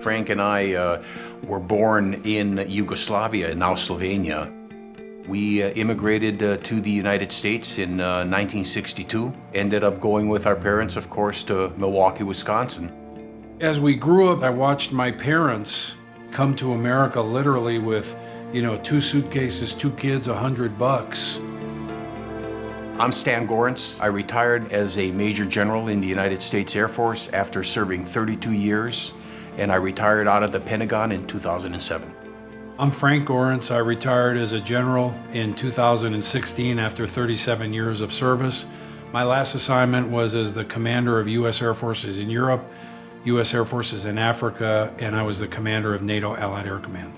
Frank and I were born in Yugoslavia, now Slovenia. We immigrated to the United States in 1962. Ended up going with our parents, of course, to Milwaukee, Wisconsin. As we grew up, I watched my parents come to America literally with, 2 suitcases, 2 kids, $100. I'm Stan Gorenc. I retired as a Major General in the United States Air Force after serving 32 years, and I retired out of the Pentagon in 2007. I'm Frank Gorenc. I retired as a general in 2016 after 37 years of service. My last assignment was as the commander of U.S. Air Forces in Europe, U.S. Air Forces in Africa, and I was the commander of NATO Allied Air Command.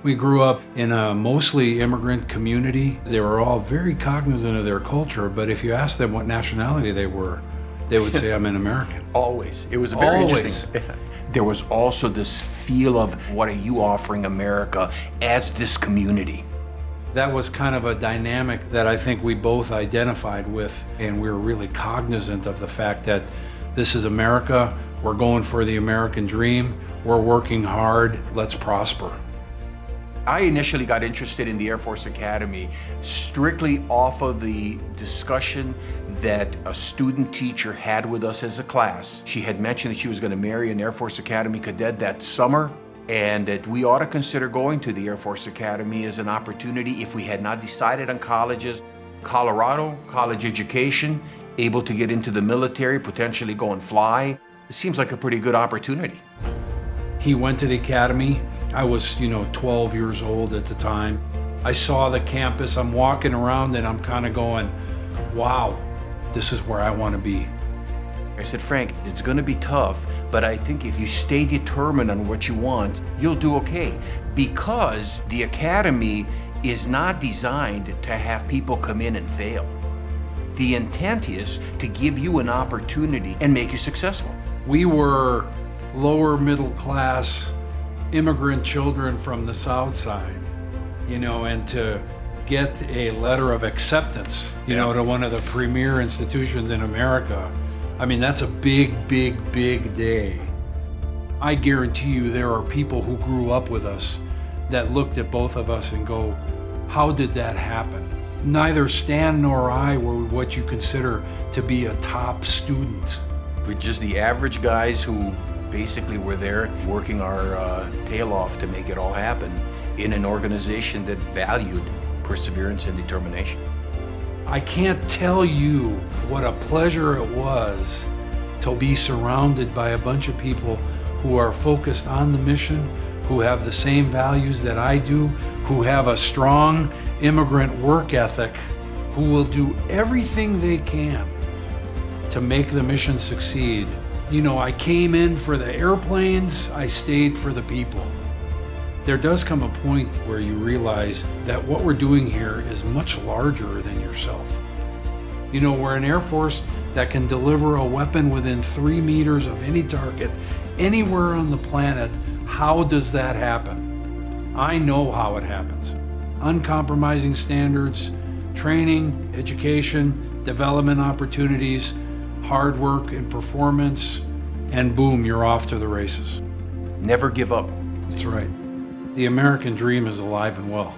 We grew up in a mostly immigrant community. They were all very cognizant of their culture, but if you asked them what nationality they were, they would say, I'm an American. Always. It was very interesting. There was also this feel of, what are you offering America as this community? That was kind of a dynamic that I think we both identified with, and we were really cognizant of the fact that this is America, we're going for the American dream, we're working hard, let's prosper. I initially got interested in the Air Force Academy strictly off of the discussion that a student teacher had with us as a class. She had mentioned that she was going to marry an Air Force Academy cadet that summer, and that we ought to consider going to the Air Force Academy as an opportunity if we had not decided on colleges. Colorado, college education, able to get into the military, potentially go and fly. It seems like a pretty good opportunity. He went to the academy. I was, 12 years old at the time. I saw the campus. I'm walking around and I'm kind of going, wow, this is where I want to be. I said, Frank, it's going to be tough, but I think if you stay determined on what you want, you'll do okay. Because the academy is not designed to have people come in and fail. The intent is to give you an opportunity and make you successful. We were lower middle class immigrant children from the South Side, and to get a letter of acceptance, to one of the premier institutions in America, I mean, that's a big, big, big day. I guarantee you there are people who grew up with us that looked at both of us and go, how did that happen? Neither Stan nor I were what you consider to be a top student. We're just the average guys who basically we're there working our tail off to make it all happen in an organization that valued perseverance and determination. I can't tell you what a pleasure it was to be surrounded by a bunch of people who are focused on the mission, who have the same values that I do, who have a strong immigrant work ethic, who will do everything they can to make the mission succeed. I came in for the airplanes, I stayed for the people. There does come a point where you realize that what we're doing here is much larger than yourself. We're an Air Force that can deliver a weapon within 3 meters of any target, anywhere on the planet. How does that happen? I know how it happens. Uncompromising standards, training, education, development opportunities, hard work and performance, and boom, you're off to the races. Never give up. That's right. The American dream is alive and well.